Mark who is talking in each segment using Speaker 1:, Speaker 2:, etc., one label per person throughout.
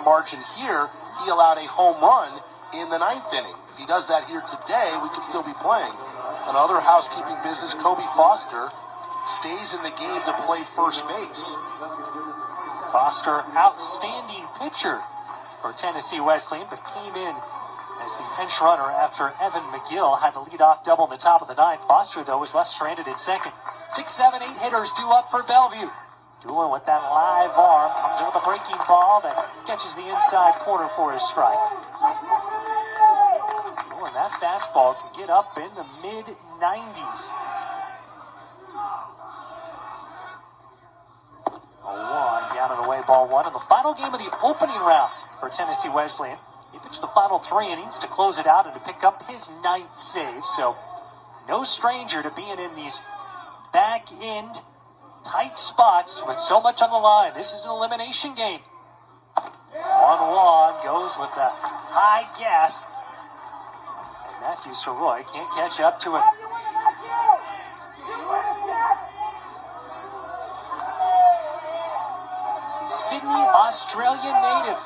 Speaker 1: margin here, he allowed a home run in the 9th inning. If he does that here today, we could still be playing. Another housekeeping business, Kobe Foster stays in the game to play first base.
Speaker 2: Foster, outstanding pitcher for Tennessee Wesleyan, but came in as the pinch runner after Evan McGill had the leadoff double in the top of the 9th. Foster, though, was left stranded at second. 6, 7, 8 hitters due up for Bellevue. Doolin with that live arm comes in with a breaking ball that catches the inside corner for his strike. Oh, and that fastball can get up in the mid-90s. 0-1, down and away, ball 1. In the final game of the opening round for Tennessee Wesleyan, he pitched the final 3 innings to close it out and to pick up his 9th save. So, no stranger to being in these back-end tight spots with so much on the line. This is an elimination game. 1-1 goes with the high gas. And Matthew Soroy can't catch up to it. Sydney, Australian native.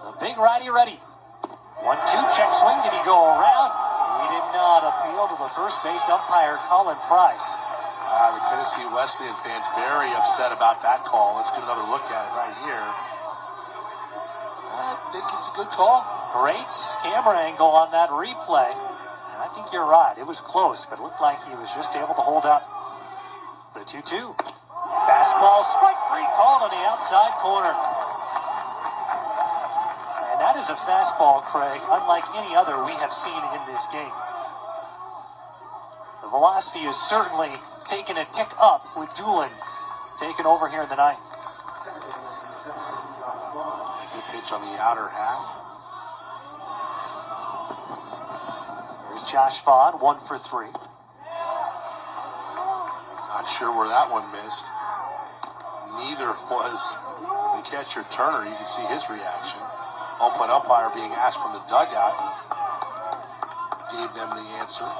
Speaker 2: The big righty ready. 1-2 check swing. Did he go around? He did not. Appeal to the first base umpire, Colin Price.
Speaker 1: The Tennessee Wesleyan fans very upset about that call. Let's get another look at it right here. I think it's a good call.
Speaker 2: Great camera angle on that replay. And I think you're right. It was close, but it looked like he was just able to hold up. The 2-2. Fastball, strike 3 called on the outside corner. And that is a fastball, Craig, unlike any other we have seen in this game. The velocity is certainly taking a tick up with Doolin taking over here in the 9th.
Speaker 1: Good pitch on the outer half.
Speaker 2: There's Josh Vaughn, 1 for 3.
Speaker 1: Not sure where that one missed. Neither was the catcher Turner. You can see his reaction. Home plate umpire being asked from the dugout gave them the answer.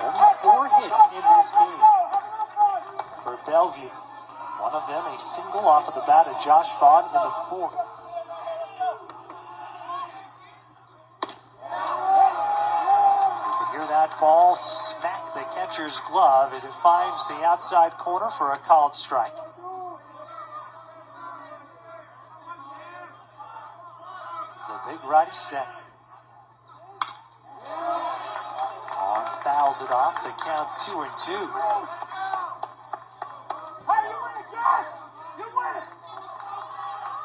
Speaker 2: Only 4 hits in this game for Bellevue. One of them a single off of the bat of Josh Vaughn in the 4th. You can hear that ball smack the catcher's glove as it finds the outside corner for a called strike. The big righty set. Fouls it off. The count 2-2.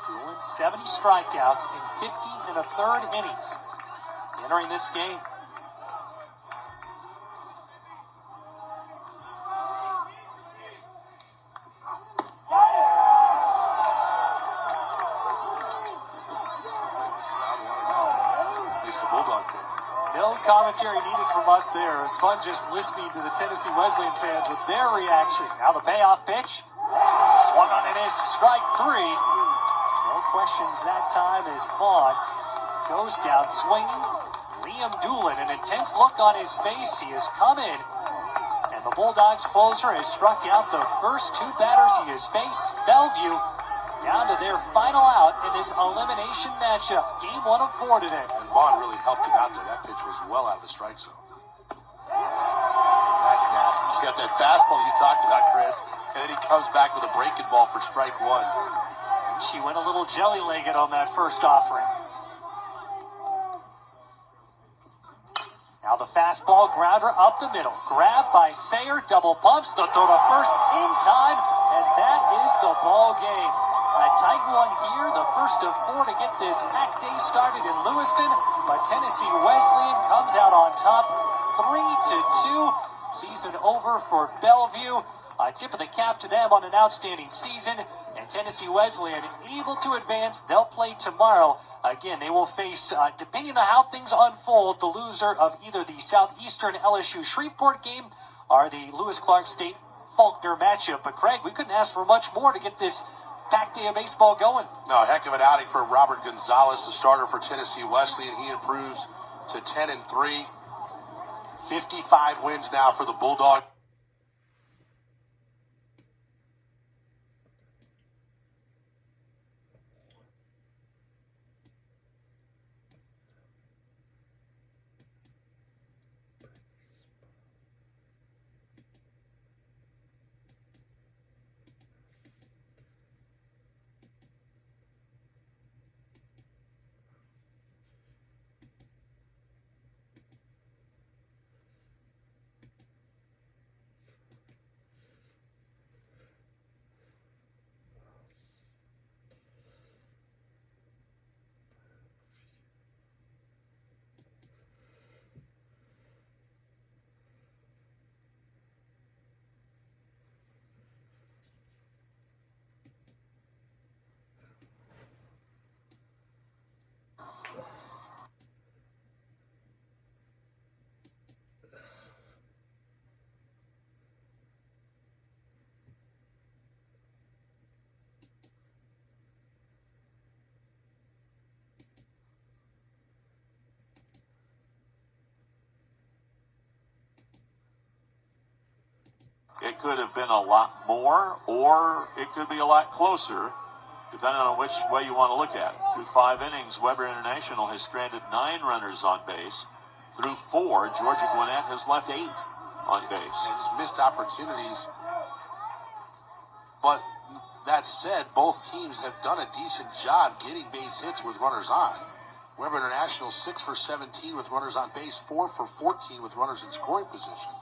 Speaker 2: Doolin 70 strikeouts in 50 1/3 innings entering this game. No commentary needed from us there. It was fun just listening to the Tennessee Wesleyan fans with their reaction. Now the payoff pitch. Swung on, it is strike 3. No questions that time as Vaughn goes down swinging. Liam Doolin, an intense look on his face. He has come in, and the Bulldogs closer has struck out the first 2 batters he has faced. Bellevue down to their final out in this elimination matchup. Game 1 of 4 today.
Speaker 1: And Vaughn really helped him out there. That pitch was well out of the strike zone. That's nasty. You got that fastball you talked about, Chris, and then he comes back with a breaking ball for strike 1.
Speaker 2: She went a little jelly-legged on that first offering. Now the fastball grounder up the middle. Grabbed by Sayer, double pumps, the throw to first in time, and that is the ball game. A tight one here, the first of 4 to get this pack day started in Lewiston, but Tennessee Wesleyan comes out on top 3-2. Season over for Bellevue. A tip of the cap to them on an outstanding season. And Tennessee Wesleyan able to advance. They'll play tomorrow. Again, they will face, depending on how things unfold, the loser of either the Southeastern LSU Shreveport game or the Lewis Clark State Faulkner matchup. But Craig, we couldn't ask for much more to get this packed day of baseball going.
Speaker 1: No, heck of an outing for Robert Gonzalez, the starter for Tennessee Wesleyan. He improves to 10-3. 55 wins now for the Bulldogs.
Speaker 3: it could have been a lot more, or it could be a lot closer, depending on which way you want to look at it. Through 5 innings, Weber International has stranded 9 runners on base. Through 4, Georgia Gwinnett has left 8 on base.
Speaker 1: And just missed opportunities. But that said, both teams have done a decent job getting base hits with runners on. Weber International 6 for 17 with runners on base, 4 for 14 with runners in scoring position.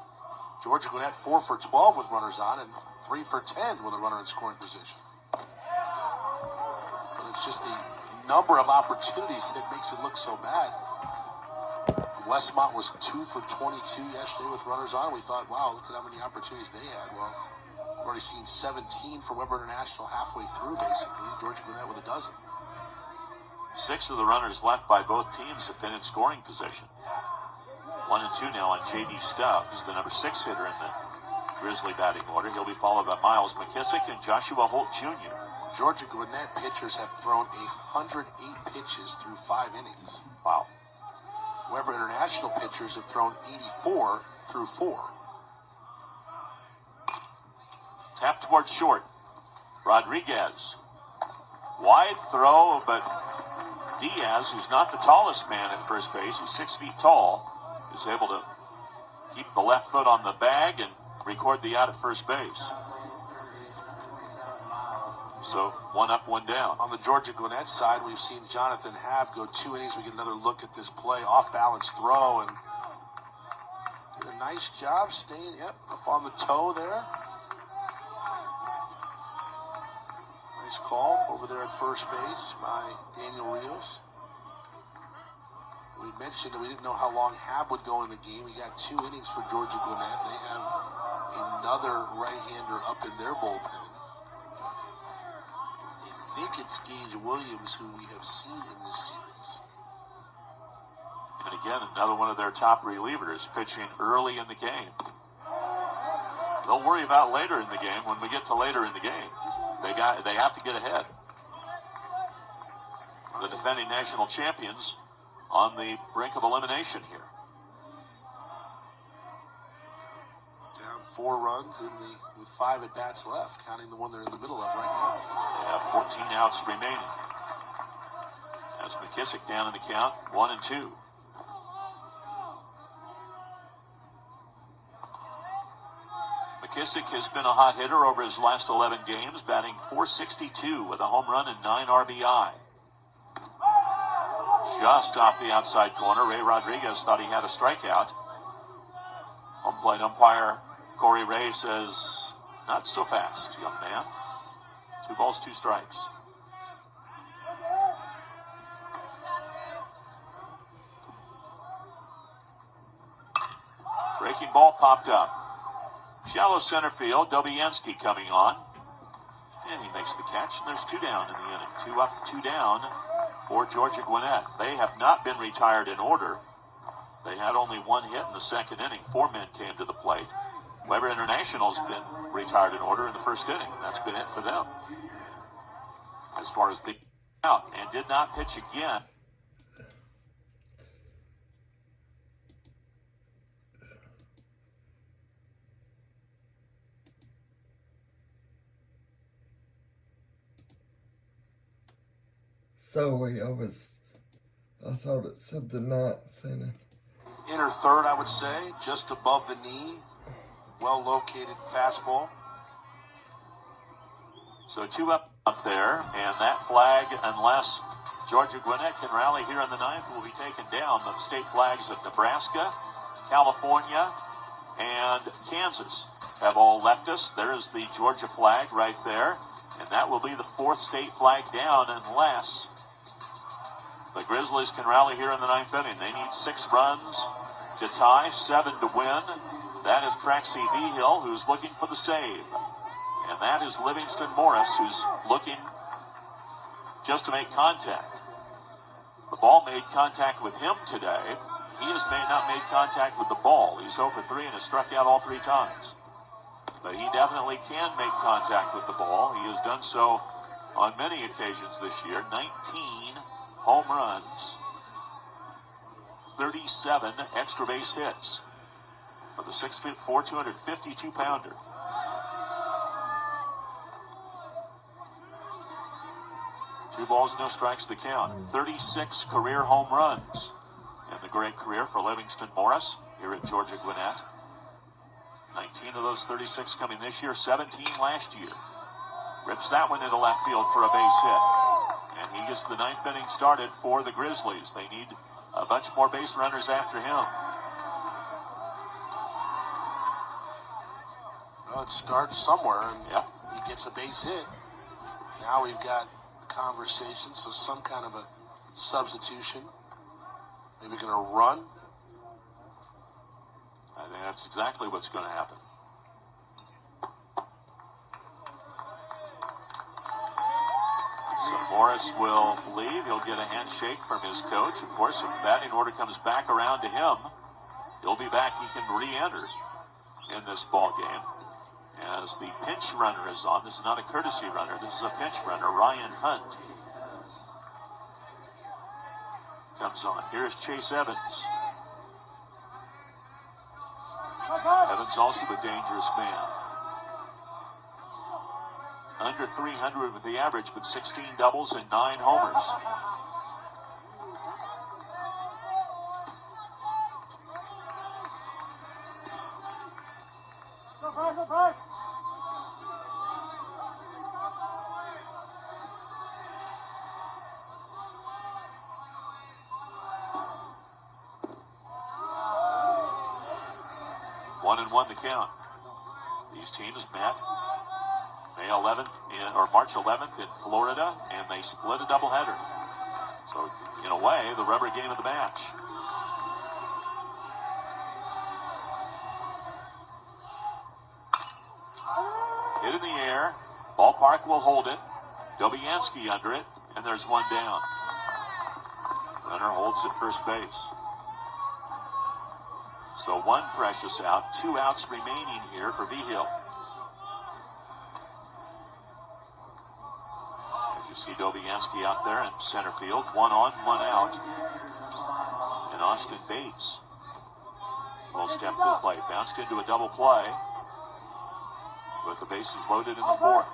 Speaker 1: Georgia Gwinnett 4 for 12 with runners on and 3 for 10 with a runner in scoring position. But it's just the number of opportunities that makes it look so bad. Westmont was 2 for 22 yesterday with runners on. We thought, wow, look at how many opportunities they had. Well, we've already seen 17 for Weber International halfway through, basically. Georgia Gwinnett with a dozen.
Speaker 3: 6 of the runners left by both teams have been in scoring position. 1 and 2 now on J.D. Stubbs, the number 6 hitter in the Grizzly batting order. He'll be followed by Miles McKissick and Joshua Holt Jr.
Speaker 1: Georgia Gwinnett pitchers have thrown 108 pitches through 5 innings.
Speaker 3: Wow.
Speaker 1: Weber International pitchers have thrown 84 through 4.
Speaker 3: Tap towards short. Rodriguez. Wide throw, but Diaz, who's not the tallest man at first base, he's 6 feet tall, is able to keep the left foot on the bag and record the out at first base. So 1 up, 1 down.
Speaker 1: On the Georgia Gwinnett side, we've seen Jonathan Habb go 2 innings. We get another look at this play, off balance throw, and did a nice job staying up on the toe there. Nice call over there at first base by Daniel Rios. We mentioned that we didn't know how long Habb would go in the game. We got 2 innings for Georgia Gwinnett. They have another right-hander up in their bullpen. I think it's Gage Williams, who we have seen in this series.
Speaker 3: And again, another one of their top relievers pitching early in the game. They'll worry about later in the game when we get to later in the game. They have to get ahead. The defending national champions on the brink of elimination here.
Speaker 1: Down 4 runs with 5 at bats left, counting the one they're in the middle of right now.
Speaker 3: They have 14 outs remaining. That's McKissick down in the count, 1 and 2. McKissick has been a hot hitter over his last 11 games, batting .462 with a home run and 9 RBI. Just off the outside corner, Ray Rodriguez thought he had a strikeout. Home plate umpire Corey Ray says, not so fast, young man. 2 balls, 2 strikes. Breaking ball popped up. Shallow center field, Dobianski coming on. And he makes the catch, and there's 2 down in the inning. 2 up, 2 down for Georgia Gwinnett. They have not been retired in order. They had only 1 hit in the second inning. 4 men came to the plate. Weber International's been retired in order in the first inning. That's been it for them. As far as being out, and did not pitch again.
Speaker 4: Sorry, I thought it said the 9th inning.
Speaker 1: Inner third, I would say, just above the knee. Well-located fastball.
Speaker 3: So 2 up there, and that flag, unless Georgia Gwinnett can rally here in the 9th, will be taken down. The state flags of Nebraska, California, and Kansas have all left us. There's the Georgia flag right there, and that will be the 4th state flag down unless the Grizzlies can rally here in the 9th inning. They need 6 runs to tie, 7 to win. That is Praxi Vigil, who's looking for the save. And that is Livingston Morris, who's looking just to make contact. The ball made contact with him today. He has not made contact with the ball. He's 0 for 3 and has struck out all 3 times. But he definitely can make contact with the ball. He has done so on many occasions this year. 19 home runs. 37 extra base hits for the 6'4", 252-pounder. 2 balls, no strikes the count. 36 career home runs in the great career for Livingston Morris here at Georgia Gwinnett. 19 of those 36 coming this year, 17 last year. Rips that one into left field for a base hit. And he gets the 9th inning started for the Grizzlies. They need a bunch more base runners after him.
Speaker 1: Well, it starts somewhere, and
Speaker 3: Yep.
Speaker 1: he gets a base hit. Now we've got a conversation, so some kind of a substitution. Maybe going to run.
Speaker 3: I think that's exactly what's going to happen. So Morris will leave. He'll get a handshake from his coach. Of course, if the batting order comes back around to him, he'll be back. He can re-enter in this ball game. As the pinch runner is on. This is not a courtesy runner. This is a pinch runner. Ryan Hunt comes on. Here's Chase Evans. Evans also a dangerous man. Under 300 with the average, but 16 doubles and 9 homers. One and one the count. These teams met March 11th in Florida, and they split a doubleheader. So, in a way, the rubber game of the match. Hit in the air. Ballpark will hold it. Dobianski under it, and there's one down. Runner holds at first base. So 1 precious out, 2 outs remaining here for Vigil. As you see Dobianski out there in center field, 1 on, 1 out. And Austin Bates will step to the plate. Bounced into a double play with the bases loaded in the 4th.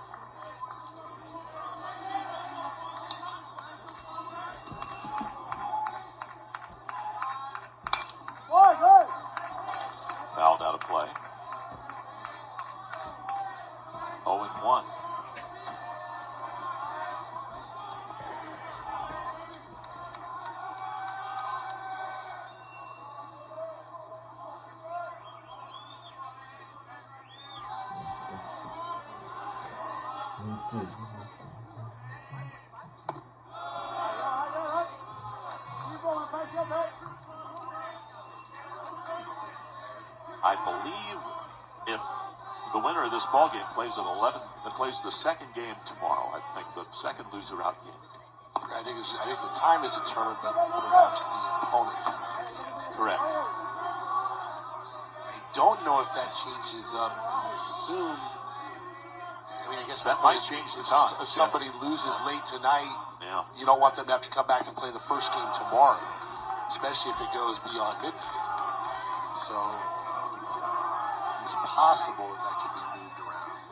Speaker 3: Fouled out of play. 0-1.
Speaker 4: Let's see.
Speaker 3: I believe if the winner of this ball game plays at 11, plays the second game tomorrow, I think the second loser out game.
Speaker 1: I think the time is determined, but perhaps the opponent isn't yet.
Speaker 3: Correct.
Speaker 1: I don't know if that changes up soon. I mean, I guess
Speaker 3: That might change the time.
Speaker 1: If somebody loses late tonight,
Speaker 3: Yeah.
Speaker 1: you don't want them to have to come back and play the first game tomorrow, especially if it goes beyond midnight. So it's possible that can be moved around.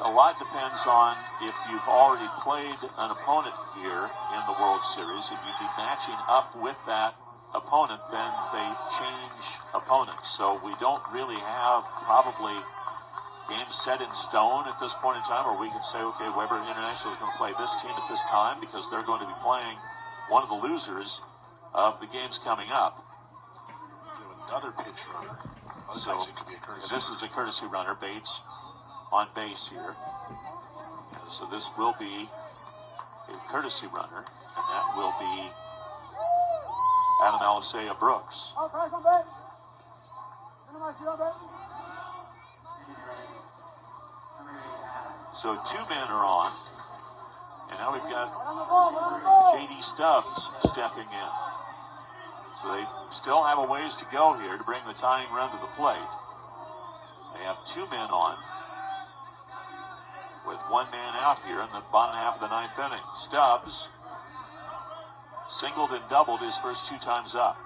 Speaker 3: A lot depends on if you've already played an opponent here in the World Series. If you'd be matching up with that opponent, then they change opponents. So we don't really have probably games set in stone at this point in time, or we can say, okay, Weber International is going to play this team at this time because they're going to be playing one of the losers of the games coming up.
Speaker 1: Another pitch runner. Oh, this
Speaker 3: So,
Speaker 1: actually could be a courtesy.
Speaker 3: this is a courtesy runner. Bates on base here. And so this will be a courtesy runner, and that will be Adam Alisea Brooks. So 2 men are on, and now we've got J.D. Stubbs stepping in. So they still have a ways to go here to bring the tying run to the plate. They have 2 men on, with 1 man out here in the bottom half of the 9th inning. Stubbs singled and doubled his first 2 times up.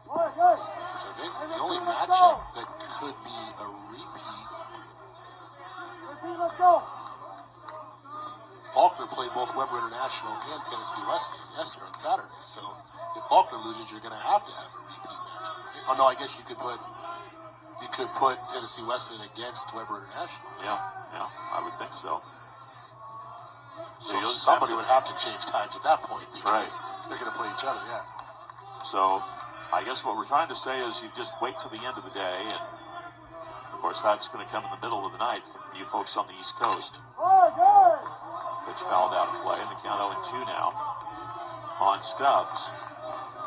Speaker 1: Which I think the only matchup that could be a repeat. Faulkner played both Weber International and Tennessee Wesleyan yesterday on Saturday. So if Faulkner loses, you're going to have a repeat matchup. Right? Oh no, I guess you could put Tennessee Wesleyan against Weber International.
Speaker 3: Yeah, I would think so.
Speaker 1: So somebody would have to change times at that point because they're going to play each other. Yeah.
Speaker 3: So I guess what we're trying to say is you just wait till the end of the day, and of course that's going to come in the middle of the night for you folks on the East Coast. Pitch fouled out of play, and the count 0-2 now on Stubbs.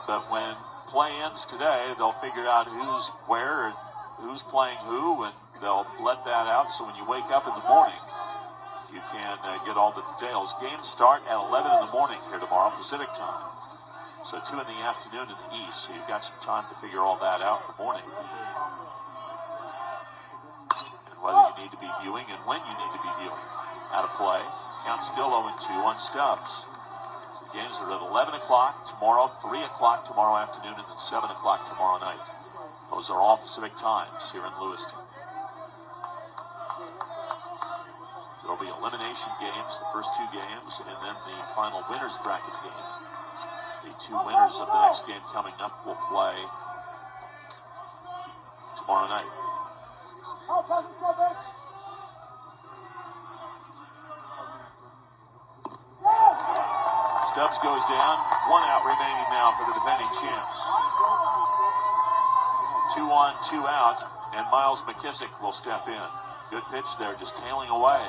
Speaker 3: But when play ends today, they'll figure out who's where and who's playing who, and they'll let that out. So when you wake up in the morning, you can get all the details. Games start at 11 in the morning here tomorrow, Pacific time. So 2 in the afternoon in the East. So you've got some time to figure all that out in the morning. And whether you need to be viewing and when you need to be viewing. Out of play. Count still 0-2 on Stubbs. So the games are at 11 o'clock tomorrow, 3 o'clock tomorrow afternoon, and then 7 o'clock tomorrow night. Those are all Pacific times here in Lewiston. There will be elimination games, the first 2 games, and then the final winners bracket game. The 2 winners of the next game coming up will play tomorrow night. Stubbs goes down. 1 out remaining now for the defending champs. 2 on, 2 out, and Miles McKissick will step in. Good pitch there, just tailing away.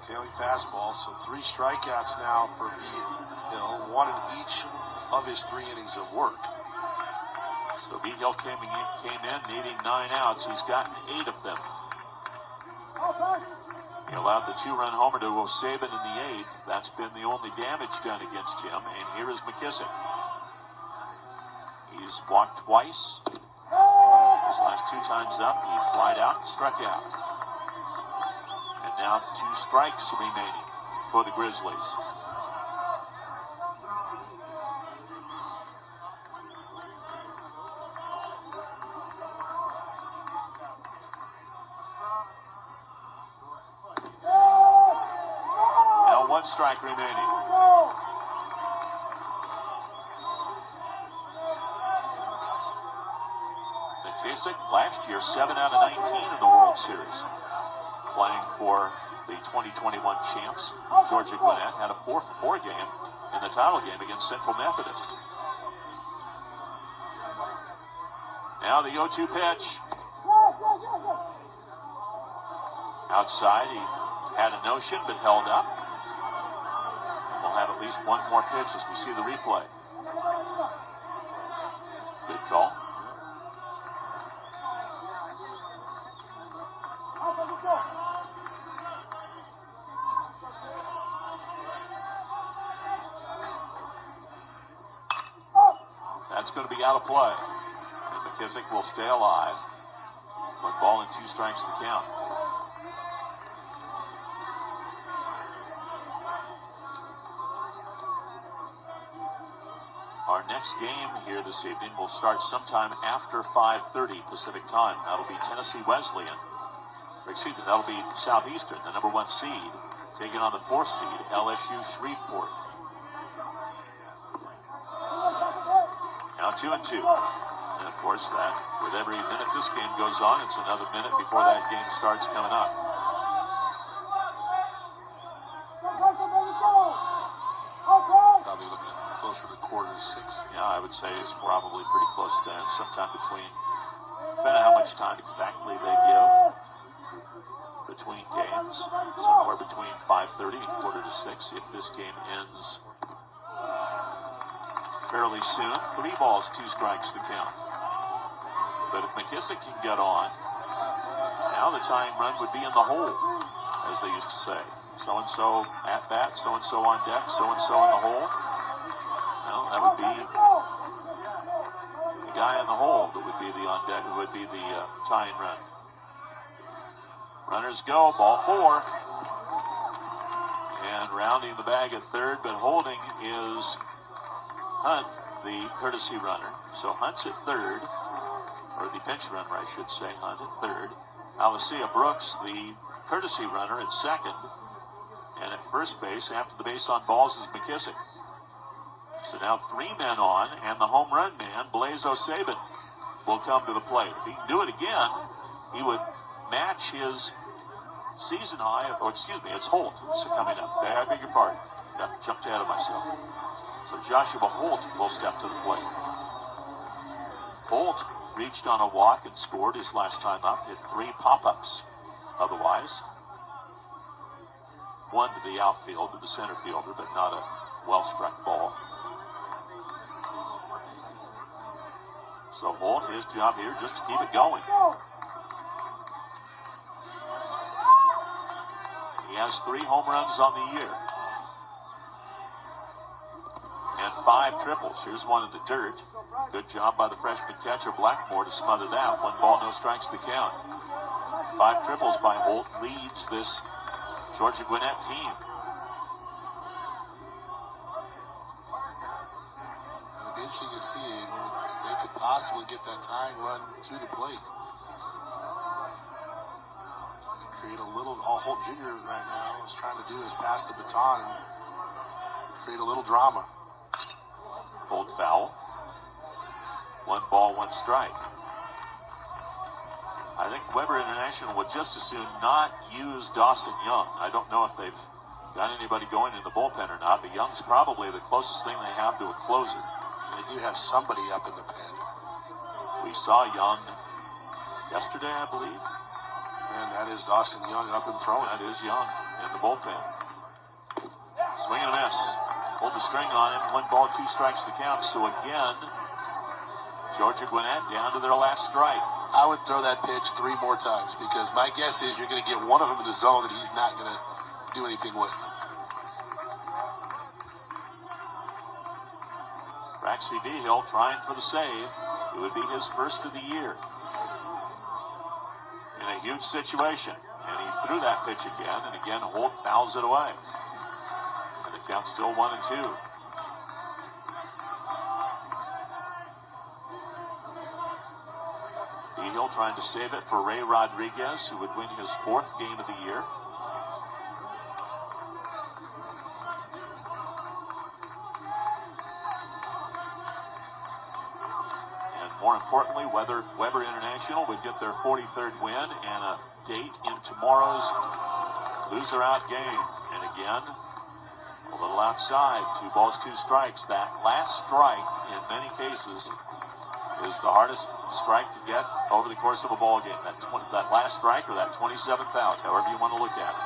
Speaker 1: Tailing fastball, so 3 strikeouts now for Hill, 1 in each of his 3 innings of work.
Speaker 3: So Hill came in needing 9 outs. He's gotten 8 of them. He allowed the 2-run homer to O'Saban in the 8th. That's been the only damage done against him. And here is McKissick. He's walked twice. His last 2 times up, he flied out and struck out. And now 2 strikes remaining for the Grizzlies. Now 1 strike remaining. McKissick last year 7 out of 19 in the World Series. Playing for the 2021 champs, Georgia Gwinnett, had a 4-for-4 game in the title game against Central Methodist. Now the 0-2 pitch. Outside, he had a notion but held up. And we'll have at least 1 more pitch as we see the replay. Good call. That's going to be out of play. And McKissick will stay alive. 1 ball and 2 strikes to count. Our next game here this evening will start sometime after 5:30 Pacific time. That'll be Tennessee Wesleyan. Or excuse me, that'll be Southeastern, the number 1 seed, taking on the 4th seed, LSU Shreveport. Now 2-2. And of course, that with every minute this game goes on, it's another minute before that game starts coming up.
Speaker 1: Probably looking at closer to 5:45.
Speaker 3: Yeah, I would say it's probably pretty close then, sometime between, depending on how much time exactly they give between games, somewhere between 5:30 and 5:45 if this game ends fairly soon. 3 balls, 2 strikes to count. But if McKissick can get on, now the tying run would be in the hole, as they used to say. So-and-so at bat, so-and-so on deck, so-and-so in the hole. Well, that would be the guy in the hole that would be the on deck, who would be the tying run. Runners go, ball 4. And rounding the bag at third, but holding is Hunt, the courtesy runner. So Hunt's at third, or the pinch runner, I should say. Hunt at third. Alicia Brooks, the courtesy runner, at second. And at first base, after the base on balls, is McKissick. So now 3 men on, and the home run man, Blaze O'Sabin, will come to the plate. If he can do it again, he would match his season high, or excuse me, it's Holt coming up. I beg your pardon. Got jumped ahead of myself. So Joshua Holt will step to the plate. Holt reached on a walk and scored his last time up, hit 3 pop-ups otherwise. One to the outfield, to the center fielder, but not a well-struck ball. So Holt, his job here, just to keep it going. He has 3 home runs on the year. And 5 triples. Here's one in the dirt. Good job by the freshman catcher Blackmore to smother that. 1 ball, no strikes the count. 5 triples by Holt leads this Georgia Gwinnett team.
Speaker 1: It'll be interesting to see if they could possibly get that tying run to the plate. Create a little, all Holt Jr. right now is trying to do is pass the baton and create a little drama.
Speaker 3: Holt foul. 1 ball, 1 strike. I think Weber International would just as soon not use Dawson Young. I don't know if they've got anybody going in the bullpen or not, but Young's probably the closest thing they have to a closer.
Speaker 1: They do have somebody up in the pen.
Speaker 3: We saw Young yesterday, I believe.
Speaker 1: And that is Dawson Young up and throwing.
Speaker 3: That is Young in the bullpen. Swing and a miss. Pulled the string on him. 1 ball, 2 strikes to count. So again, Georgia Gwinnett down to their last strike.
Speaker 1: I would throw that pitch 3 more times because my guess is you're going to get one of them in the zone that he's not going to do anything with.
Speaker 3: Braxy Vigil trying for the save. It would be his first of the year. In a huge situation. And he threw that pitch again, and again Holt fouls it away. And the count's still 1-2. Vigil trying to save it for Ray Rodriguez, who would win his 4th game of the year. More importantly, Weber International would get their 43rd win and a date in tomorrow's loser out game. And again, a little outside, 2 balls, 2 strikes. That last strike, in many cases, is the hardest strike to get over the course of a ball game. That last strike or that 27th out, however you want to look at it.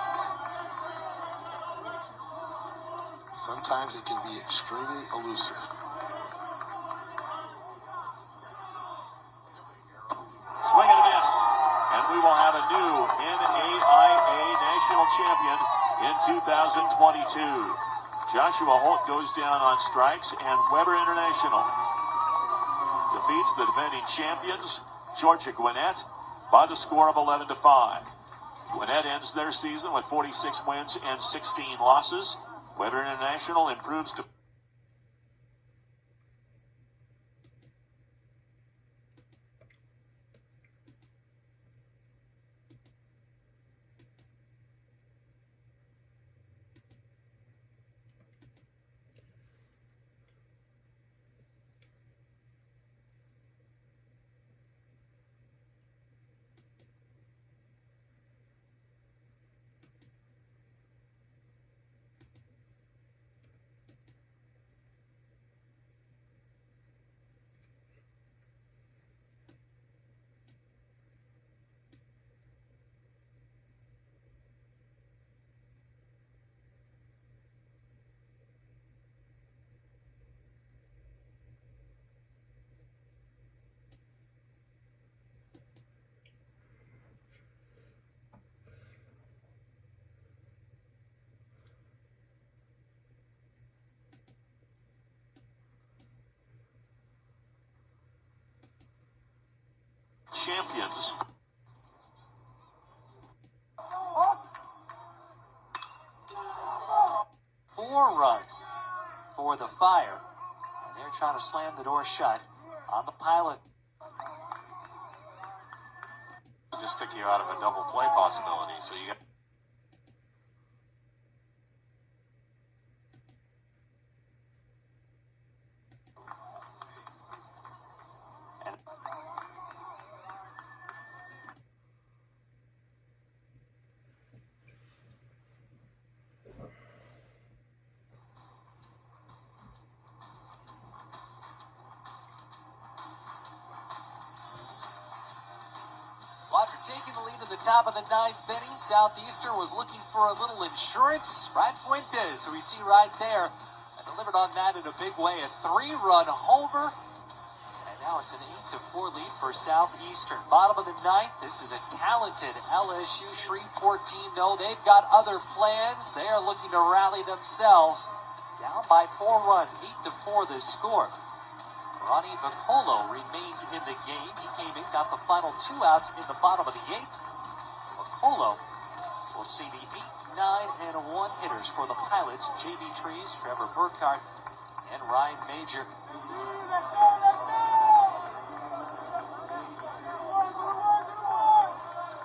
Speaker 1: Sometimes it can be extremely elusive.
Speaker 3: Swing and a miss. And we will have a new NAIA national champion in 2022. Joshua Holt goes down on strikes, and Weber International defeats the defending champions, Georgia Gwinnett, by the score of 11-5. Gwinnett ends their season with 46 wins and 16 losses. Weber International improves to champions.
Speaker 2: Four runs for the Fire. And they're trying to slam the door shut on the pilot.
Speaker 5: Just took you out of a double play possibility, so you got
Speaker 2: taking the lead in the top of the ninth inning. Southeastern was looking for a little insurance. Brad Fuentes, who we see right there, delivered on that in a big way. A 3-run homer. And now it's an 8-4 lead for Southeastern. Bottom of the ninth. This is a talented LSU Shreveport team. No, they've got other plans. They are looking to rally themselves. Down by 4 runs. 8-4 the score. Ronnie Vicolo remains in the game. He came in, got the final 2 outs in the bottom of the 8th. Vicolo will see the 8, 9, and 1 hitters for the Pilots. J.B. Trees, Trevor Burkhardt, and Ryan Major.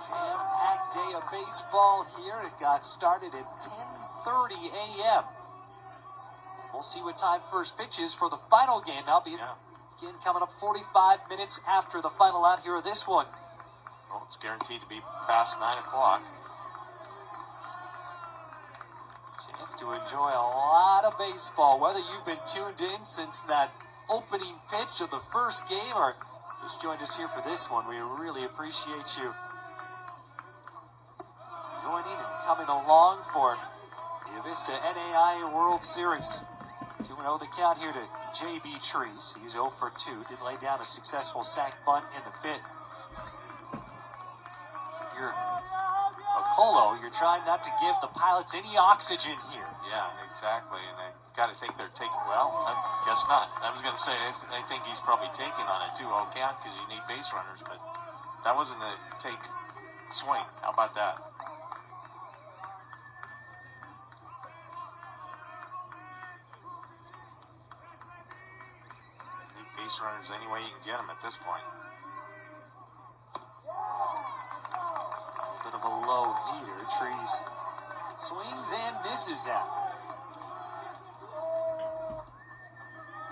Speaker 2: Jam-packed day of baseball here. It got started at 10:30 a.m. We'll see what time first pitch is for the final game. Now, again, coming up 45 minutes after the final out here of this one.
Speaker 3: Well, it's guaranteed to be past 9 o'clock.
Speaker 2: Chance to enjoy a lot of baseball, whether you've been tuned in since that opening pitch of the first game or just joined us here for this one. We really appreciate you joining and coming along for the Avista NAIA World Series. 2-0 the count here to J.B. Trees. He's 0 for 2. Did lay down a successful sac bunt in the 5th. You're Vicolo, you're trying not to give the Pilots any oxygen here.
Speaker 3: Yeah, exactly. And I got to think they're taking, well, I guess not. I was going to say, I think he's probably taking on a 2-0 count because you need base runners, but that wasn't a take swing. How about that? Base runners any way you can get them at this point.
Speaker 2: A bit of a low heater. Trees swings and misses out.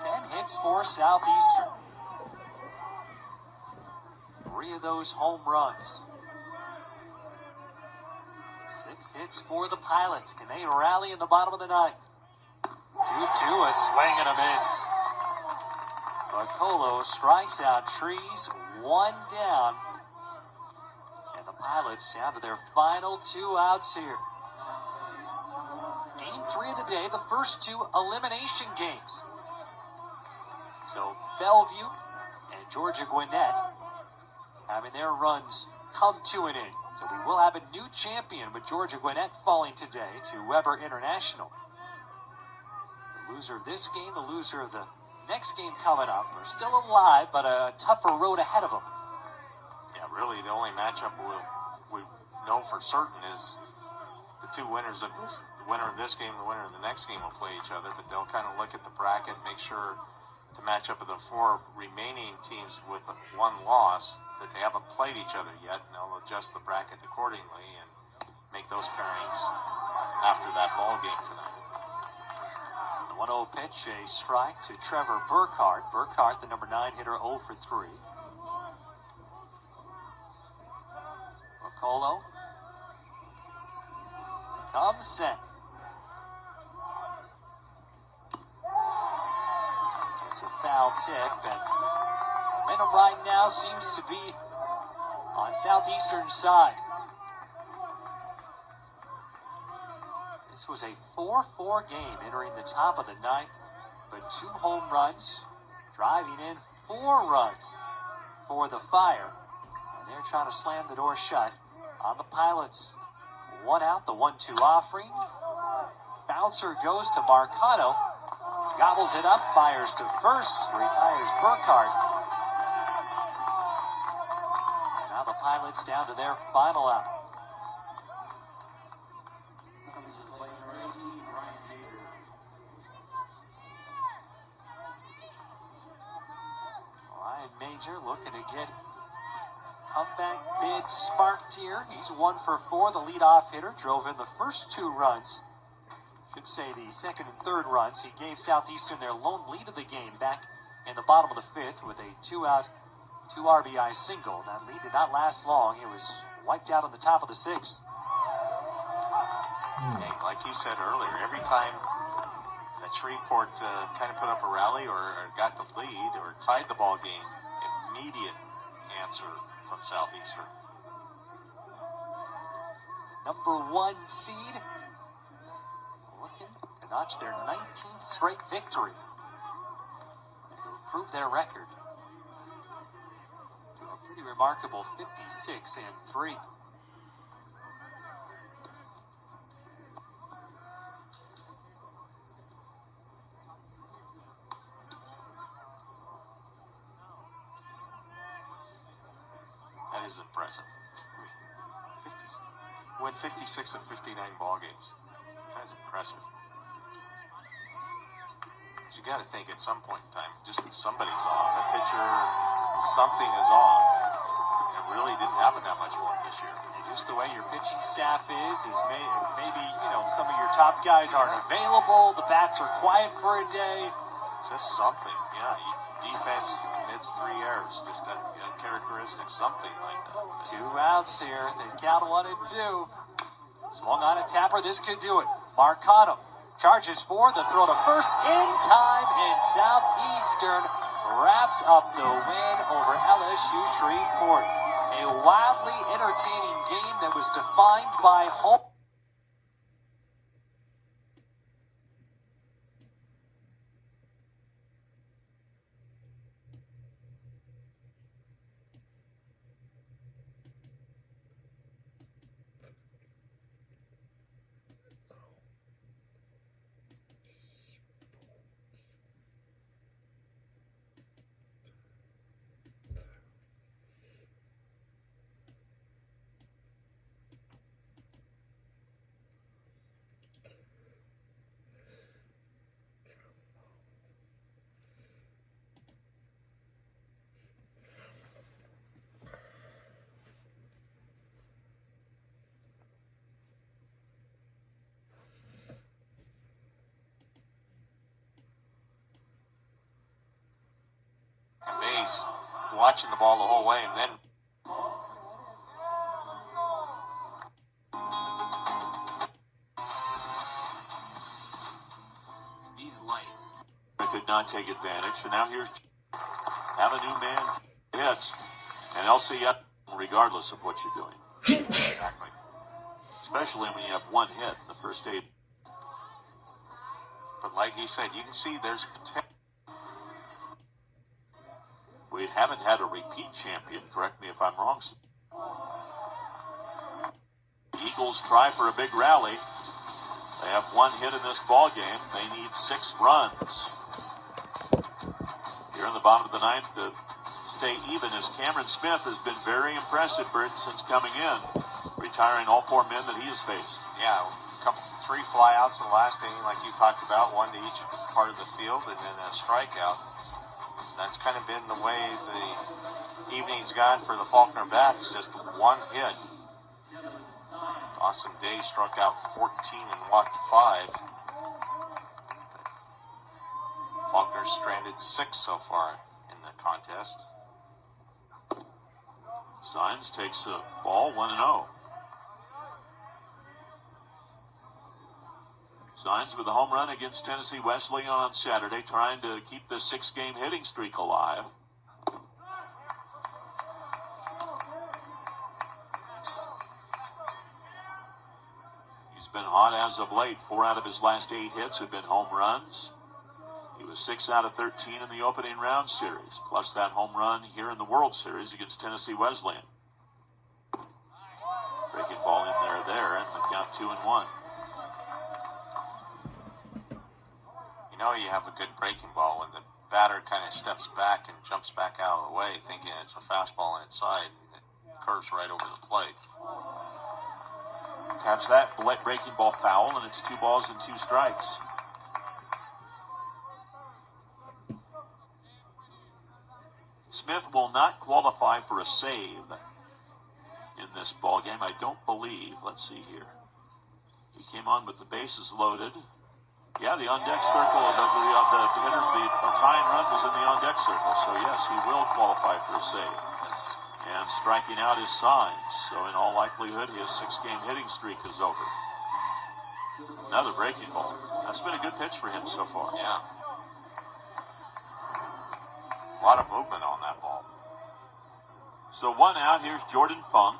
Speaker 2: 10 hits for Southeastern. 3 of those home runs. 6 hits for the Pilots. Can they rally in the bottom of the ninth? 2-2, a swing and a miss. Vicolo strikes out Trees, 1 down. And the Pilots down to their final 2 outs here. Game 3 of the day, the first 2 elimination games. So Bellevue and Georgia Gwinnett having their runs come to an end. So we will have a new champion with Georgia Gwinnett falling today to Weber International. The loser of this game, the loser of the next game coming up, are still alive, but a tougher road ahead of them.
Speaker 3: Yeah, really, the only matchup we know for certain is the 2 winners of this. The winner of this game, the winner of the next game will play each other, but they'll kind of look at the bracket, make sure to match up with the 4 remaining teams with 1 loss that they haven't played each other yet, and they'll adjust the bracket accordingly and make those pairings after that ball game tonight.
Speaker 2: 1-0 pitch, a strike to Trevor Burkhardt. Burkhardt, the number 9 hitter, 0 for 3. Vicolo comes set. It's a foul tip, and momentum right now seems to be on Southeastern's side. This was a 4-4 game entering the top of the ninth, but 2 home runs, driving in 4 runs for the Fire. And they're trying to slam the door shut on the Pilots. 1 out, the 1-2 offering. Bouncer goes to Marcano. Gobbles it up, fires to first, retires Burkhardt. And now the Pilots down to their final out. Major looking to get comeback bid sparked here. He's 1 for 4, the leadoff hitter. Drove in the first 2 runs. Should say the second and third runs. He gave Southeastern their lone lead of the game back in the bottom of the 5th with a 2-out, 2 RBI single. That lead did not last long. It was wiped out on the top of the 6th.
Speaker 3: Hey, like you said earlier, every time that Shreveport kind of put up a rally or got the lead or tied the ball game, immediate answer from Southeastern.
Speaker 2: number 1 seed, looking to notch their 19th straight victory and to improve their record to a pretty remarkable 56-3.
Speaker 5: That is impressive. 50, win 56 of 59 ball games. That is impressive. You got to think at some point in time, just somebody's off. A pitcher, something is off. And it really didn't happen that much for him this year.
Speaker 2: And just the way your pitching staff is maybe, some of your top guys aren't available. The bats are quiet for a day.
Speaker 5: Just something. Yeah, defense commits 3 errors. Just a characteristic, something like that.
Speaker 2: 2 outs here. They count 1 and 2. Swung on a tapper. This could do it. Marcano charges for the throw to first in time, and Southeastern wraps up the win over LSU Shreveport. A wildly entertaining game that was defined by home.
Speaker 5: Base, watching the ball the whole way, and then
Speaker 6: these lights.
Speaker 3: They could not take advantage. So now here's have a new man hits, and LCF regardless of what you're doing.
Speaker 5: exactly.
Speaker 3: Especially when you have 1 hit in the first 8.
Speaker 5: But like he said, you can see there's potential.
Speaker 3: We haven't had a repeat champion, correct me if I'm wrong. The Eagles try for a big rally. They have 1 hit in this ball game. They need 6 runs. Here in the bottom of the 9th to stay even, as Cameron Smith has been very impressive since coming in, retiring all 4 men that he has faced.
Speaker 5: Yeah, 3 flyouts in the last inning, like you talked about, 1 to each part of the field, and then a strikeout. That's kind of been the way the evening's gone for the Faulkner bats, just 1 hit. Austin Day struck out 14 and walked 5. Faulkner's stranded 6 so far in the contest.
Speaker 3: Signs takes a ball, 1-0. Signs with a home run against Tennessee Wesleyan on Saturday, trying to keep the 6-game hitting streak alive. He's been hot as of late. 4 out of his last 8 hits have been home runs. He was 6 out of 13 in the opening round series, plus that home run here in the World Series against Tennessee Wesleyan. Breaking ball in there, and the count 2-1.
Speaker 5: You know you have a good breaking ball when the batter kind of steps back and jumps back out of the way, thinking it's a fastball inside, and it curves right over the plate.
Speaker 3: Taps that breaking ball foul, and it's 2 balls and 2 strikes. Smith will not qualify for a save in this ball game, I don't believe. Let's see here. He came on with the bases loaded. Yeah, the on-deck circle, the hitter, the tying run was in the on-deck circle. So, yes, he will qualify for a save. And striking out his Signs. So, in all likelihood, his 6-game hitting streak is over. Another breaking ball. That's been a good pitch for him so far.
Speaker 5: Yeah. A lot of movement on that ball.
Speaker 3: So 1 out. Here's Jordan Funk.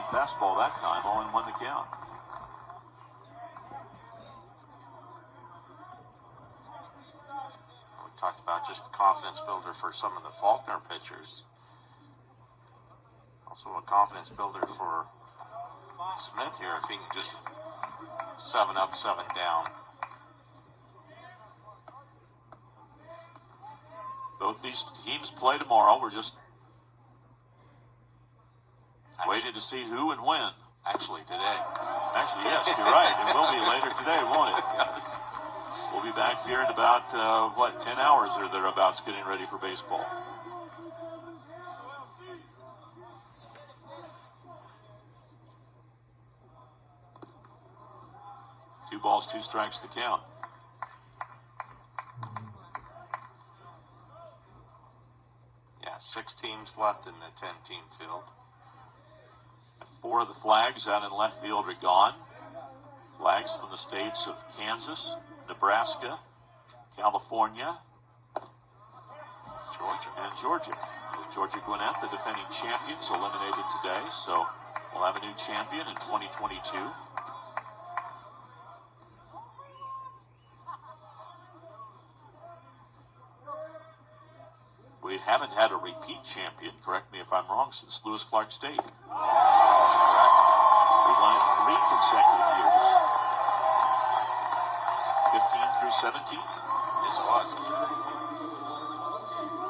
Speaker 3: fastball that time, 0-1 the count.
Speaker 5: We talked about just a confidence builder for some of the Faulkner pitchers. Also a confidence builder for Smith here if he can just 7 up, 7 down.
Speaker 3: Both these teams play tomorrow. We're just waiting to see who and when.
Speaker 5: Actually, today.
Speaker 3: Actually, yes, you're right. It will be later today, won't it? We'll be back here in about, 10 hours or thereabouts getting ready for baseball. Two balls, 2 strikes to count.
Speaker 5: Yeah, 6 teams left in the 10-team field.
Speaker 3: 4 of the flags out in left field are gone. Flags from the states of Kansas, Nebraska, California, Georgia. Georgia Gwinnett, the defending champions, eliminated today, so we'll have a new champion in 2022. We haven't had a repeat champion, correct me if I'm wrong, since Lewis Clark State. We won it 3 consecutive years. 15 through 17.
Speaker 5: Yes, it was.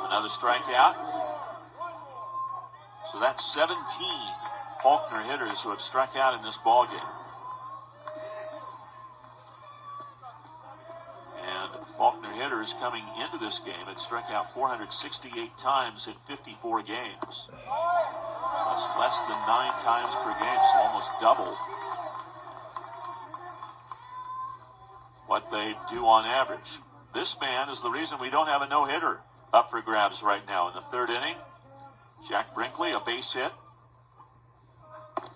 Speaker 3: Another strikeout. So that's 17 Faulkner hitters who have struck out in this ballgame. And Faulkner hitters coming into this game had struck out 468 times in 54 games. That's less than 9 times per game, so almost double what they do on average. This man is the reason we don't have a no-hitter up for grabs right now in the 3rd inning. Jack Brinkley, a base hit.
Speaker 5: He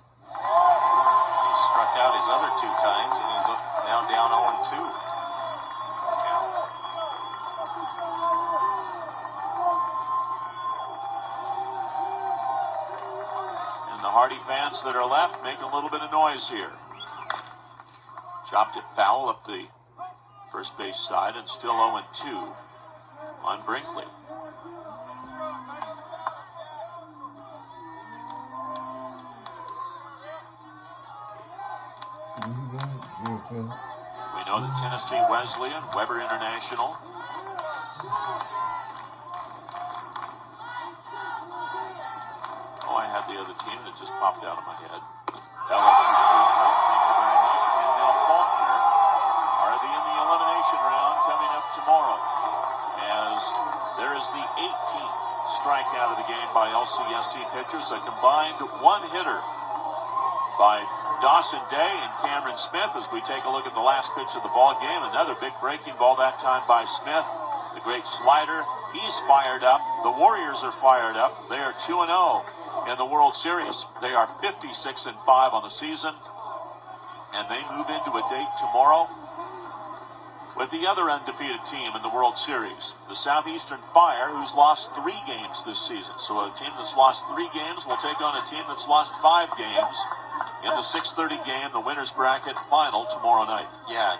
Speaker 5: struck out his other 2 times, and he's now down 0-2.
Speaker 3: And the Hardy fans that are left making a little bit of noise here. Chopped it foul up the first base side, and still 0-2 on Brinkley. We know that Tennessee Wesleyan, Weber International, I had the other team that just popped out of my head. LSU, thank you very much. And now Faulkner are in the elimination round coming up tomorrow, as there is the 18th strikeout of the game by LCSC pitchers, a combined 1 hitter by Dawson Day and Cameron Smith. As we take a look at the last pitch of the ball game, another big breaking ball that time by Smith. The great slider, he's fired up. The Warriors are fired up. They are 2-0 in the World Series. They are 56-5 on the season, and they move into a date tomorrow with the other undefeated team in the World Series, the Southeastern Fire, who's lost 3 games this season. So a team that's lost 3 games will take on a team that's lost 5 games in the 6:30 game, the winner's bracket final tomorrow night.
Speaker 5: Yeah,